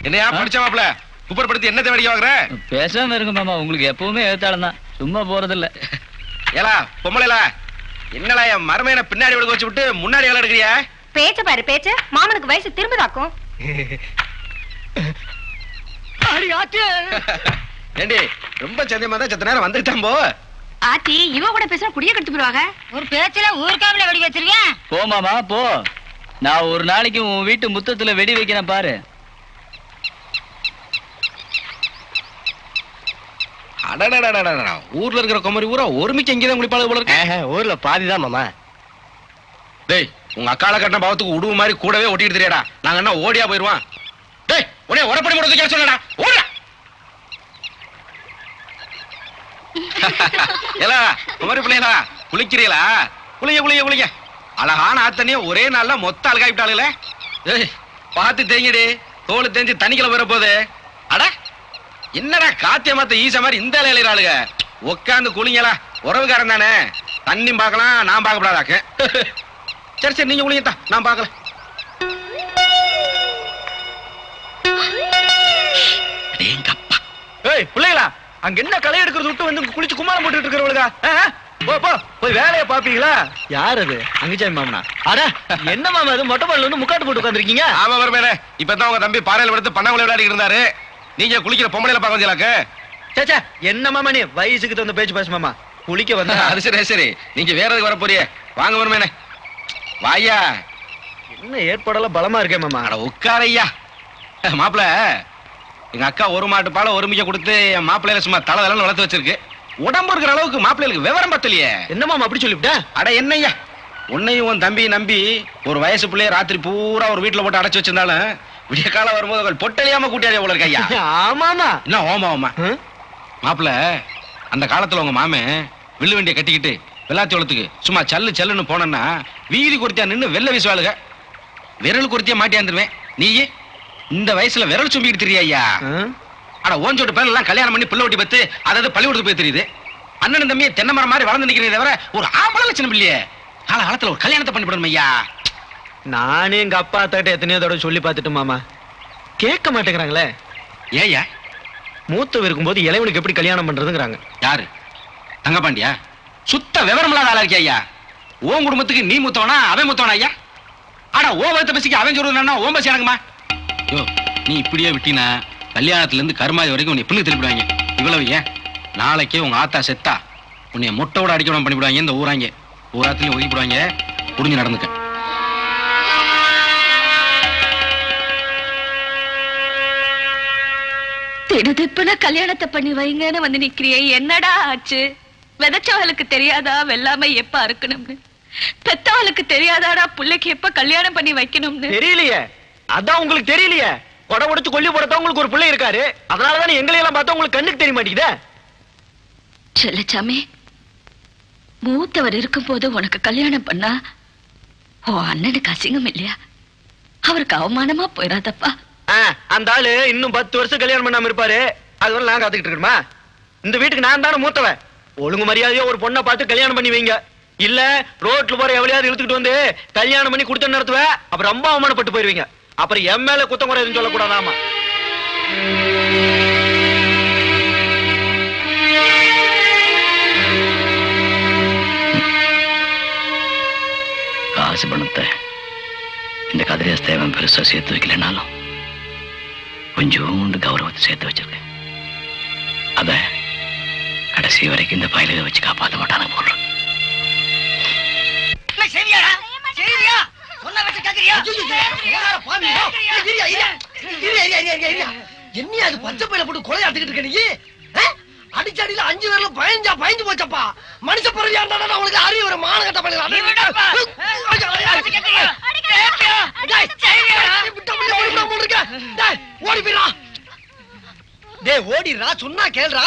என்னையா படிச்ச மாப்ள குப்பர்படுத்தி என்ன தேவடிக்க வாங்குற? பேசாம இருங்க மாமா, உங்களுக்கு எப்பவுமே எழுத்தாளம் தான், சும்மா போறது இல்ல. ஏலா பொம்பளைல என்னடா என் மரமையனை பின்னாடி விழுக வச்சு விட்டு முன்னாடி வேலை எடுக்கிறியா? பேச்ச பாரு பேச்ச, மாமனுக்கு வயசு திரும்பதாக்கும். ஏண்டி ரொம்ப சந்தேகமா தான் செத்த நேரம் வந்துட்டான் போ. ஆச்சி இவ கூட பேச குடிய கட்டு போடுவாங்க. ஒரு பேச்சுல ஊர்காவில வெடி வச்சிருக்கேன். போ மாமா போ, நான் ஒரு நாளைக்கு உன் வீட்டு முத்தத்துல வெடி வைக்கிறேன் பாரு. ஊர்ல இருக்கிற குமரி ஊரா ஒருமிக்க இங்கதான் குளிப்பாளு போல இருக்கு. ஊர்ல பாதிதான் மாமா. டேய் உங்க அக்கால கட்டின பாவத்துக்கு உடுவு மாதிரி கூடவே ஒட்டிட்டு தெரியாடா, நாங்க என்ன ஓடியா போயிருவான்? டேய் உடனே உடப்படி முடத்து கேட்க சொல்லடா, ஓடுடா. ஏலா குமரி பிள்ளைகளா குளிக்கிறீங்களா? குளிங்க குளிங்க குளிங்க. அழகான ஆத்தண்ணிய ஒரே நாள்ல மொத்த அழகாயிட்டாளுங்களே. ஏய் பார்த்து தேங்கிடி, தோல் தேஞ்சு தண்ணிக்குள்ள வர போகுது. அட என்னடா காத்திய மாத்த ஈச மாதிரி இந்த இலையிலாளுங்க. உட்காந்து குளிங்களா, உறவுக்காரன் தானே, தண்ணி பார்க்கலாம் நான் பார்க்கப்படாதாக்கு. சரி சரி நீங்க குளிங்கத்தா, நான் பார்க்கல. ஏய் பிள்ளைகளா, அங்க என்ன களை எடுக்கிறது விட்டு வந்து குளிச்சு கும்மாளம் போட்டுட்டு இருக்கிறவளுக்கா? போ போ போய் வேலையை பாப்பீங்களா? யார் அது? அங்கச்சாமி மாமனா? அட என்ன மாமா அது மொட்டை பால்ல வந்து முக்காட்டு போட்டு உட்காந்துருக்கீங்க? ஆமா வரமேல, இப்பதான் உங்க தம்பி பாறையில படுத்து பண்ண விளையாடி இருந்தாரு. நீங்க குளிக்கிற பொம்பளையில பார்க்க வந்தாக்கு. சேச்சா என்ன மாமா நீ வயசுக்கு தகுந்த பேச்சு பேசு மாமா. குளிக்க வந்தா அது சரி சரி, நீங்க வேற எதுக்கு வர போறிய? வாங்க வரமேனே வாயா. என்ன ஏற்பாடெல்லாம் பலமா இருக்கே மாமா. அட உட்காரையா மாப்பிள. எங்க அக்கா ஒரு மாட்டு பாலை ஒருமிக்க கொடுத்து என் மாப்பிள்ளையில சும்மா தலை தலைன்னு வளர்த்து வச்சிருக்கு. உடம்பு இருக்கிற அளவுக்கு மாப்பிள்ளைகளுக்கு விவரம் பத்தலையே. என்ன மாமா அப்படி சொல்லிவிட்ட? அட என்னய்யா, உன்னையும் உன் தம்பி நம்பி ஒரு வயசு பிள்ளைய ராத்திரி பூரா ஒரு வீட்டுல போட்டு அடைச்சு வச்சிருந்தாலும் விடிய காலம் வரும்போது பொட்டலியாம கூட்டியாதே போல இருக்கையா. ஆமாமா என்ன ஓமா ஓமா மாப்பிள. அந்த காலத்துல உங்க மாமே வில்லு வண்டியை கட்டிக்கிட்டு வெள்ளாத்தி வளத்துக்கு சும்மா சல்லு சல்லுன்னு போனேன்னா வீதி குறித்தியா நின்று வெள்ள வீசுவாளுக. விரல் குறித்தியா மாட்டியாந்துருவேன். நீ இந்த வயசுல விரல் சும்பிக்கிட்டு தெரியா? ஆனா ஓஞ்சோட்டு பேர் எல்லாம் கல்யாணம் பண்ணி பிள்ளை ஒட்டி பத்து அதாவது பள்ளிக்கூடத்துக்கு போய் தெரியுது. அண்ணன் தம்பி தென்னை மரம் மாதிரி வளர்ந்து நிக்கிறதே தவிர ஒரு ஆம்பளை லட்சணம் இல்லையே. கால காலத்துல ஒரு கல்யாணத்தை பண்ணிவிடணும் ஐயா. நானே எங்க அப்பா அத்தாட்ட எத்தனையோ தடவை சொல்லி பார்த்துட்டு மாமா, கேட்க மாட்டேங்கிறாங்களே. ஏயா மூத்தவ இருக்கும்போது இளைவனுக்கு எப்படி கல்யாணம் பண்றதுங்கிறாங்க. யாரு? தங்கப்பாண்டியா? சுத்த விவரம் இல்லாத ஆளா இருக்கியா ஐயா. ஓன் குடும்பத்துக்கு நீ மூத்தவனா அவன் மூத்தவனா ஐயா? ஆனா ஓ வயத்த பசிக்கு அவன் சொல்றதுன்னா ஓம் பசி எனக்குமா? யோ நீ இப்படியே விட்டினா கல்யாணத்துல இருந்து கருமாதி வரைக்கும் உன்னை பிள்ளை திருப்பிடுவாங்க. இவ்வளவு ஏன் நாளைக்கே உங்க ஆத்தா செத்தா உன்னை முட்டையோட அடிக்கணும் பண்ணிவிடுவாங்க. இந்த ஊராங்க ஊராத்துலயும் ஒதுக்கிடுவாங்க. புரிஞ்சு நடந்துக்க. திடுதிப்புன கல்யாணத்தை பண்ணி வைங்கன்னு வந்து நிக்கிறியே, என்னடா ஆச்சு? விதைச்சவளுக்கு தெரியாதா வெள்ளாமை எப்ப அறுக்கணும்னு? பெத்தவளுக்கு தெரியாதாடா பிள்ளைக்கு எப்ப கல்யாணம் பண்ணி வைக்கணும்னு? தெரியலையே. அதான் உங்களுக்கு தெரியலையே. கொடை உடைச்சு கொல்லி போடத்தான் உங்களுக்கு ஒரு பிள்ளை இருக்காரு. அதனாலதான் எங்களை எல்லாம் பார்த்தா உங்களுக்கு கண்ணுக்கு தெரிய மாட்டேங்குதே. செல்லச்சாமி, மூத்தவர் இருக்கும் போது உனக்கு கல்யாணம் பண்ணா ஓ அண்ணனுக்கு அசிங்கம் இல்லையா? அவருக்கு அவமானமா போயிடாதப்பா. அந்த ஆளு இன்னும் 10 வருஷம் கல்யாணம் பண்ணாம இருப்பாரு. அதுவரை நான் காத்துக்கிட்டு இருக்கணுமா? இந்த வீட்டுக்கு நான் தானே மூத்தவன். ஒழுங்கு மரியாதையோ ஒரு பொண்ணை பார்த்து கல்யாணம் பண்ணி வைங்க. இல்ல ரோட்ல போற எவ்வளையாவது இழுத்துக்கிட்டு வந்து கல்யாணம் பண்ணி கொடுத்த நடத்துவ, அப்புறம் ரொம்ப அவமானப்பட்டு போயிருவீங்க. அப்புறம் என் மேல குத்தம் குறை எதுவும் சொல்லக்கூடாதாமா. காசு பணத்தை இந்த கதிரேஸ் தேவன் பெருசா சேர்த்து வைக்கலனாலும் கொஞ்சோண்டு கௌரவத்தை சேர்த்து வச்சிருக்கேன். அத கடைசி வரைக்கும் இந்த பயில வச்சு காப்பாற்ற மாட்டானு போடுறேன். என்ன அது பச்சை பையில போட்டு கொலையாட்டுக்கிட்டு இருக்க நீ? அடிச்சடியில 5 பேர்ல பயந்து போச்சப்பா. மனுஷ பிறவியா இருந்தா உங்களுக்கு அறிவு ஒரு மானகட்ட பண்ணி ஓடி போயிடா. டே ஓடிடுறா, சொன்னா கேள்றா.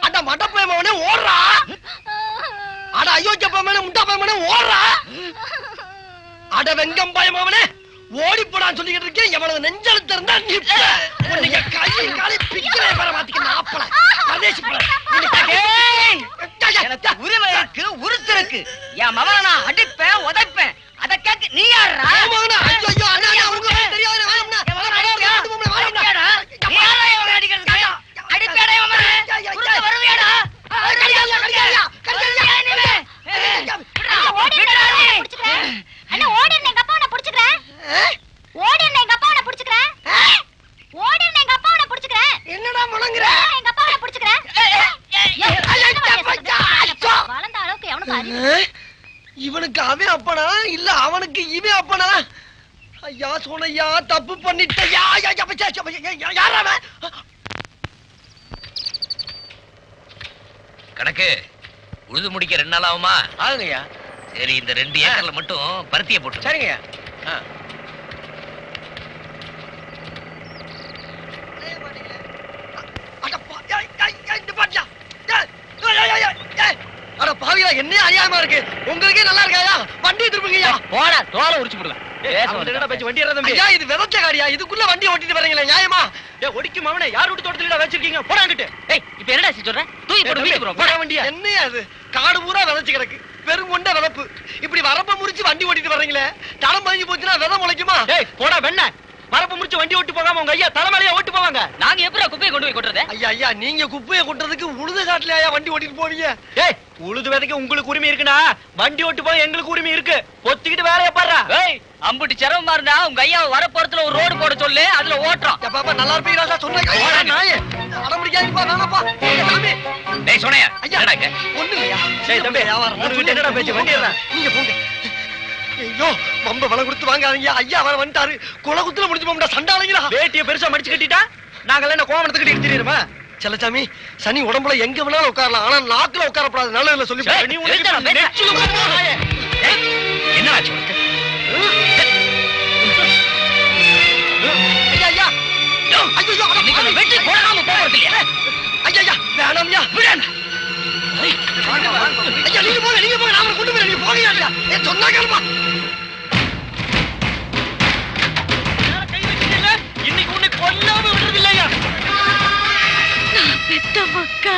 அட மட்டப்பயமவனே ஓடுறா. அட அயோக்கிய பயமவனே முட்டா பயமவனே ஓடுறா. அட வெங்கம் பயமவனே ஓடி போடான்னு சொல்லிக்கிட்டு இருக்கேன். எவ்வளவு நெஞ்செழுத்து இருந்தா நீங்க கை காலை பிக்கிறே வர மாத்திக்க நாப்பல பரதேசி போல. உரிமை இருக்கு, உருத்திருக்கு. என் மகனை நான் அடிப்பேன், உதைப்பேன். அதை கேட்க நீ யாரா? ஐயோ ஐயோ அண்ணா உங்களுக்கு தெரியாது. ஐயா சோனையா தப்பு பண்ணிட்டயா யாரா கணக்கு உழுது முடிக்க 2 நாள் ஆகுமா? ஆகுங்கய்யா. சரி, இந்த 2 ஏக்கர்ல மட்டும் பருத்தியை போட்டு. சரிங்கய்யா. அட பாவியா என்ன அநியாயமா இருக்கு உங்களுக்கே நல்லா இருக்காயா வண்டி திருப்புங்கய்யா போடா தோலை உரிச்சு போடுவேன் வண்டி தம்பி ஐயா இது விதச்ச காரியா இதுக்குள்ள வண்டி ஓட்டிட்டு வரீங்களே நியாயமா ஒடிக்கும் அவனே யார் விட்டு தோட்டத்துல வச்சிருக்கீங்க போடாங்கிட்டு இப்ப என்னடா சொல்றேன்? தூக்கி போட்டு வீட்டுக்கு போ. போட வண்டியா என்னையா அது காடு பூரா விதைச்சு கிடக்கு பெருங்கொண்ட விதப்பு இப்படி வரப்ப முறிச்சு வண்டி ஓட்டிட்டு வர்றீங்களே தடம் வாங்கி போச்சுன்னா விதை முளைக்குமா போடா வெண்ண வரப்பு முடிச்சு வண்டி ஓட்டி போகாம உங்க ஐயா தலைமையில ஓட்டி போவாங்க. நாங்க எப்பறம் குப்பையை கொண்டு போய் கொட்டுறது? ஐயா ஐயா நீங்க குப்பையை கொட்டுறதுக்கு உழுது காட்டுலயா வண்டி ஓட்டிட்டு போவீங்க உழுது விதைக்கு உங்களுக்கு உரிமை இருக்குன்னா வண்டி ஓட்டி போய் எங்களுக்கு உரிமை இருக்கு. பொத்திக்கிட்டு வேலையை பாடுறா. அம்புட்டு சிரமமா இருந்தா உங்க ஐயா வரப்போறதுல ஒரு ரோடு போட சொல்லு, அதுல ஓட்டுறோம். பாப்பா நல்லா இருப்பீங்களா சொன்னேன் நாயே அடம்பிடிக்காதீங்கப்பா வேணாப்பா சாமி டேய் சோனையா ஐயா என்னடா ஒண்ணு இல்லையா தம்பி மூணு வீட்டு என்னடா பேச்சு வண்டி ஏறா நீங்க போங்க ஐயோ மம்ப வலை கொடுத்து வாங்காதீங்க ஐயா வர வந்துட்டாரு குலகுத்துல முடிஞ்சு போம்டா சண்டாளீங்களா வேட்டியை பெருசா மடிச்சு கட்டிட்டா நாங்க என்ன கோவணத்துக்கிட்டு எடுத்துருமா? செல்லச்சாமி சனி உடம்புல எங்க வேணாலும் உட்காரலாம் ஆனா நாக்குல உட்காரப்படாது நல்ல சொல்லி நீ என்ன ஆச்சு உனக்கு? ஐயா ஐயா ஐயோ இன்னைக்கு உன்னை வெட்டி போடாம போறது இல்லையா? ஐயா வேணாம்யா ஐயா நீங்க போங்க நாம கொண்டு போய் நீங்க போங்க ஐயா சொன்னா கேளுப்பா இன்னைக்கு உன்னை கொல்லாம விடுறது இல்லையா? பெத்த மக்கா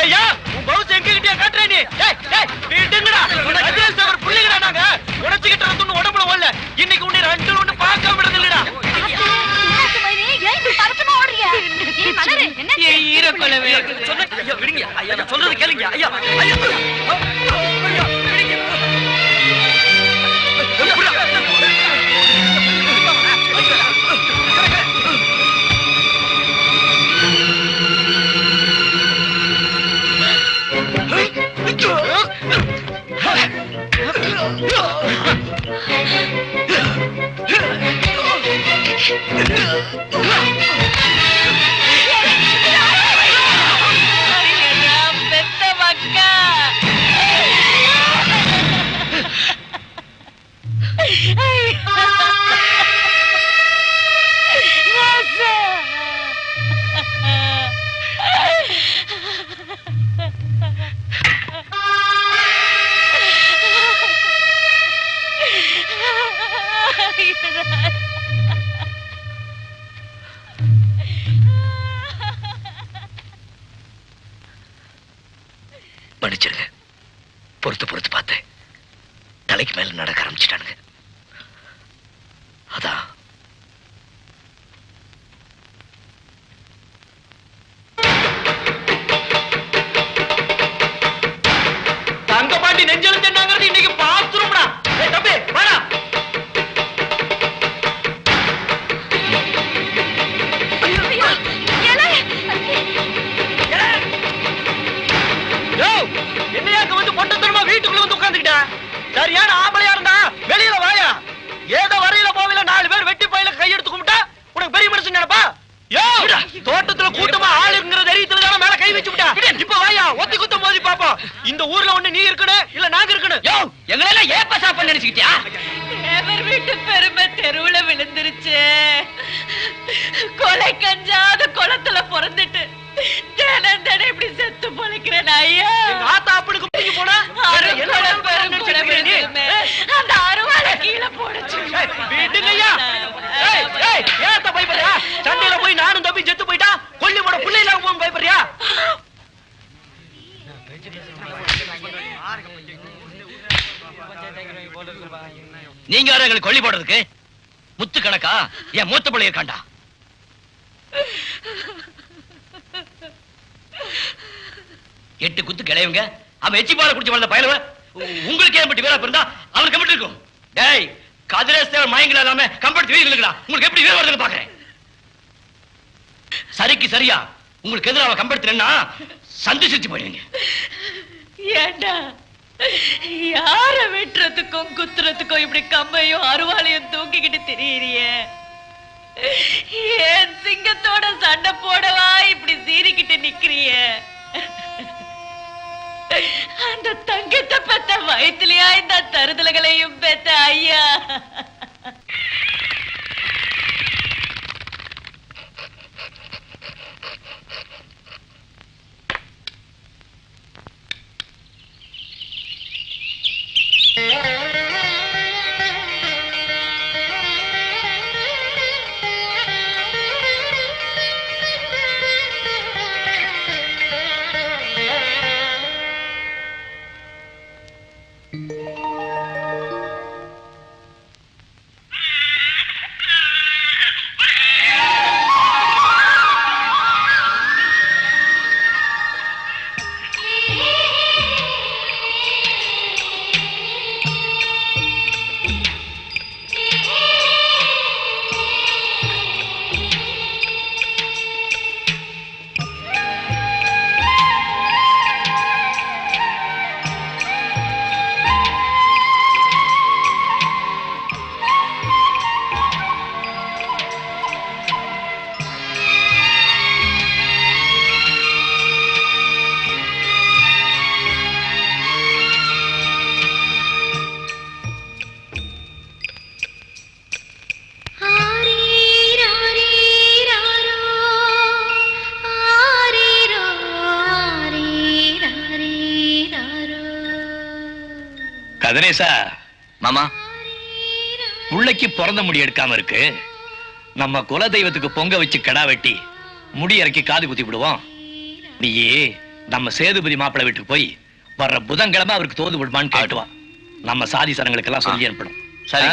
ஏய்யா உன் பவுஸ் எங்க கிட்டயா காட்டுற நீ? விடுங்கடா அஜேஸ் அவர் புள்ளிங்கடா நாங்க உடைச்சிக்கிட்டு வந்து உடம்புல ஓடல. இன்னைக்கு உன்னை 2 ஒண்ணு பார்க்க விடுறது இல்லடா. விடுங்க ஐயா நான் சொல்றது கேளுங்க ஐயா ஐயா பெத்த மக்கா மன்னிச்சிருங்க. பொறுத்து பார்த்தேன். தலைக்கு மேல நடக்க ஆரம்பிச்சிட்டானுங்க. அதான் தங்க பாண்டி நெஞ்செழுத்து என்னங்கிறது இன்னைக்கு பாத்துரும்டா. தம்பி வாடா. என்னையா வந்து பொட்டத்தனமா வீட்டுக்குள்ள வந்து உட்கார்ந்துக்கிட்ட? சரியான ஆம்பளையா இருந்தா வெளியில வாயா. ஏதோ வரையில போவில 4 பேர் வெட்டி பையில கையெடுத்து கும்பிட்டா உனக்கு பெரிய மனுஷன் நினைப்பா? தோட்டத்துல கூட்டமா ஆளுங்கிற தைரியத்துல தானே மேல கை வச்சு விட்டா. இப்ப வாயா ஒத்தி குத்த மோதி பாப்போம். இந்த ஊர்ல ஒண்ணு நீ இருக்கணும் இல்ல நாங்க இருக்கணும். எங்களெல்லாம் ஏப்ப சாப்பாடு நினைச்சுக்கிட்டியா? எவர் வீட்டு பெருமை தெருவுல விழுந்துருச்சு. கொலை கஞ்சாத குளத்துல பிறந்துட்டு தினம் தினம் இப்படி செத்து பொழைக்கிறேன் ஐயா. ஆத்தா அப்படிக்கு பிடிக்க போனா அந்த அருவாளை கீழே போடுச்சு. வீட்டுங்கய்யா ஏத்த பயப்படுறியா? சண்டையில போய் நானும் தம்பி செத்து போயிட்டா கொல்லி போட பிள்ளை இல்லாம போகும் பயப்படுறியா? நீங்க யாரும் எங்களுக்கு கொல்லி போடுறதுக்கு? முத்து கணக்கா என் மூத்த பிள்ளை இருக்காண்டா. எட்டு குத்து கிளையுங்க. அவன் எச்சி பாலை குடிச்சு வளர்ந்த பயலுவ உங்களுக்கு ஏன் பட்டி வீரா இருந்தா அவனுக்கு எப்படி இருக்கும்? டேய் கதிரேஸ்தேவர் மயங்கல இல்லாம கம்பெடுத்து வீரர்களுக்குடா உங்களுக்கு எப்படி வீர வருதுன்னு பாக்குறேன். சரிக்கு சரியா உங்களுக்கு எதிராக கம்பெடுத்துனா சந்திச்சு போயிருவீங்க. ஏண்டா யார வெட்டுறதுக்கும் குத்துறதுக்கும் இப்படி கம்பையும் அருவாளையும் தூக்கிக்கிட்டு திரியிறீங்க? ஏன் சிங்கத்தோட சண்டை போடவா இப்படி சீறிக்கிட்டு நிக்கிறிய? அந்த தங்கத்தை பெத்த வயிற்றுலயா இந்த தருதலைகளையும் பெத்த ஐயா? கதிரேசா மாமா, முள்ளைக்கு பிறந்த முடி எடுக்காம இருக்கு. நம்ம குல தெய்வத்துக்கு பொங்க வச்சு கடா வெட்டி முடி இறக்கி காது குத்தி விடுவோம். நீயே நம்ம சேதுபதி மாப்பிள்ளை வீட்டுக்கு போய் வர்ற புதன்கிழமை அவருக்கு தோது விடுமான்னு கேட்டுவா. நம்ம சாதி சனங்களுக்கு எல்லாம் சொல்லி அனுப்பணும். சரி.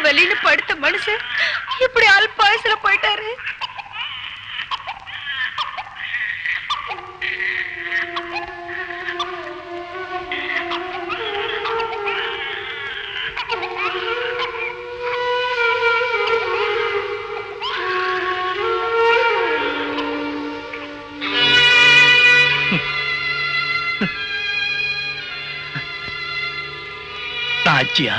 வெளியில படுத்த மனுஷன் இப்படி அல்பாயசுல போயிட்டாரு. தாச்சியா,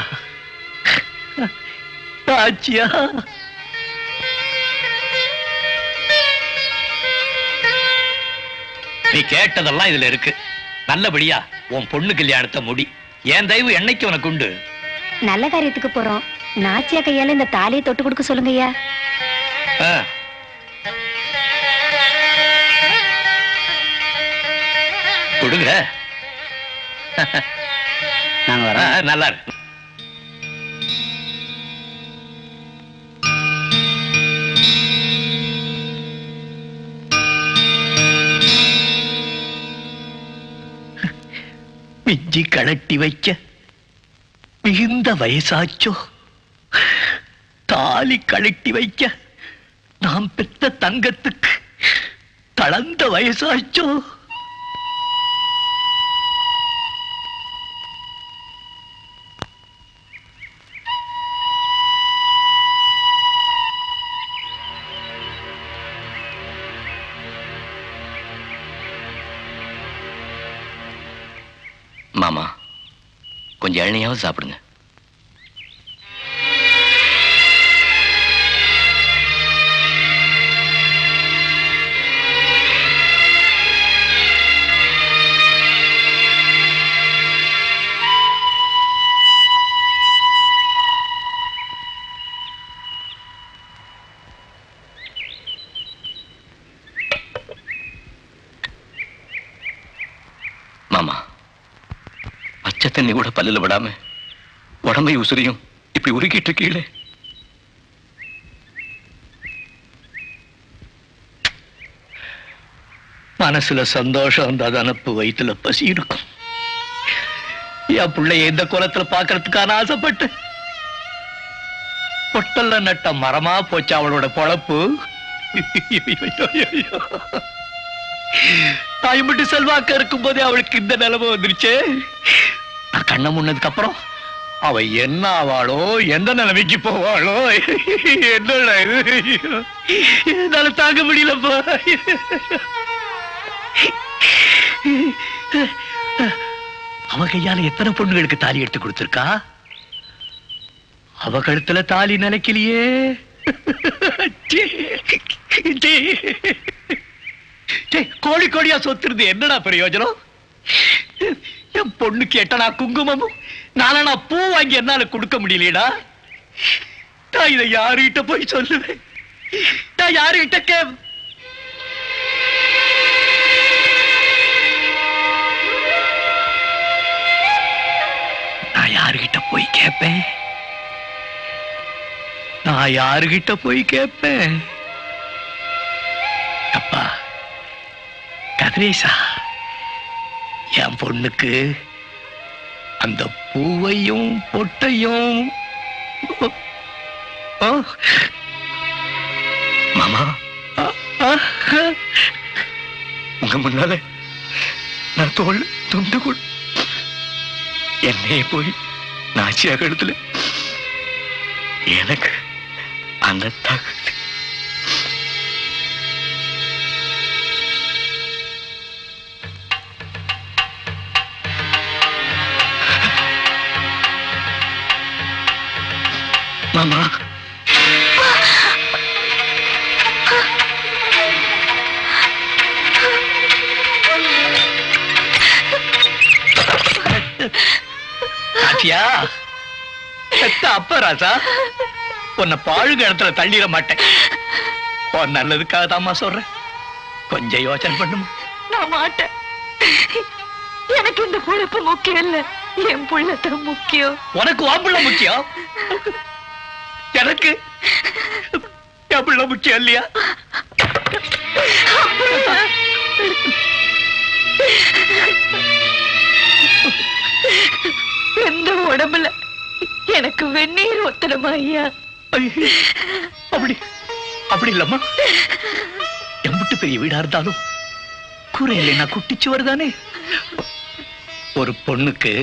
தாச்சியா, நீ கேட்டதெல்லாம் இதுல இருக்கு. நல்லபடியா உன் பொண்ணு கல்யாணத்தை முடி. என் தயவு என்னைக்கு உனக்கு உண்டு. நல்ல காரியத்துக்கு போறோம். நாச்சியா கையால இந்த தாலியை தொட்டு கொடுக்க சொல்லுங்க ஐயா. கொடுங்க. நாங்க வரோம். நல்லா இருக்கு. மிஞ்சி கழட்டி வைக்க மிகுந்த வயசாச்சோ, தாலி கழட்டி வைக்க நாம் பெற்ற தங்கத்துக்கு தளர்ந்த வயசாச்சோ. மாமா, கொஞ்சம் இளநியாவது சாப்பிடுங்க. மாமா, பச்சை தண்ணி கூட பல்லுல விடாம உடம்பை உசுரியும் இப்படி உருக்கிட்டு கீழே. மனசுல சந்தோஷம் அந்த அனுப்பு வயிற்றுல பசி இருக்கும். என் பிள்ளைய இந்த குலத்துல பாக்குறதுக்கான ஆசைப்பட்டு பொட்டல்ல நட்ட மரமா போச்சு அவளோட பொழப்பு. தாய்மட்டு செல்வாக்க இருக்கும் போதே அவளுக்கு இந்த நிலைமை வந்துருச்சு. நான் கண்ண முன்னதுக்கு அப்புறம் அவ என்ன ஆவாளோ, எந்த நிலைமைக்கு போவாளோ, என்னடா இது, என்னால தாங்க முடியலப்பா. அவ கையால எத்தனை பொண்ணுகளுக்கு தாலி எடுத்து கொடுத்திருக்கா. அவ கழுத்துல தாலி நினைக்கலையே. கோழி கோழியா சொத்துறது என்னடா பிரயோஜனம்? என் பொண்ணு கேட்டனா குங்குமமும் நானா பூ வாங்கி என்னால கொடுக்க முடியலடா. நான் இதை யாருகிட்ட போய் சொல்லுவேன்? நான் யாருகிட்ட நான் யாருகிட்ட போய் கேட்பேன்? நான் யாருகிட்ட போய் கேட்பேன்? அப்பா கதிரேசா, என் பொண்ணுக்கு அந்த பூவையும் பொட்டையும் மாமா உங்க முன்னால நான் தோல் துண்டு கொடு என்னையே போய் நாச்சியா கழுத்துல எனக்கு அந்த தகுதி. மாமா ஆச்சியா, செத்த அப்ப ராசா, உன்னை பாழுங்க இடத்துல தள்ளிட மாட்டேன். உன் நல்லதுக்காக தாமா சொல்றேன். கொஞ்சம் யோசனை பண்ணுமா. நான் மாட்டேன். எனக்கு இந்த பொழப்பு முக்கியம் இல்ல, என் புள்ளத்தான் முக்கியம். உனக்கு உன் புள்ள முக்கியம், எனக்கு என் புள்ள முக்கியம் இல்லையா? எந்த உடம்புல எனக்கு வெந்நீர் ஒத்தனமா ஐயா? அப்படி அப்படி இல்லம்மா. எம்பிட்டு பெரிய வீடா இருந்தாலும் கூரை இல்லைன்னா குட்டிச்சு வருதானே. ஒரு பொண்ணுக்கு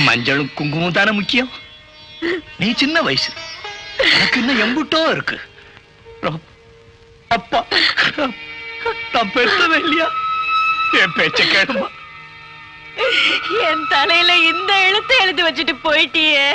மஞ்சளும் குங்குமம் தானே முக்கியம். நீ சின்ன வயசு, எனக்கு இன்னும் எம்புட்டோ இருக்கு. அப்பா நான் பெருசவே இல்லையா? என் பேச்ச கேளுமா. என் தலையில இந்த எழுத்து எழுதி வச்சுட்டு போயிட்டியே.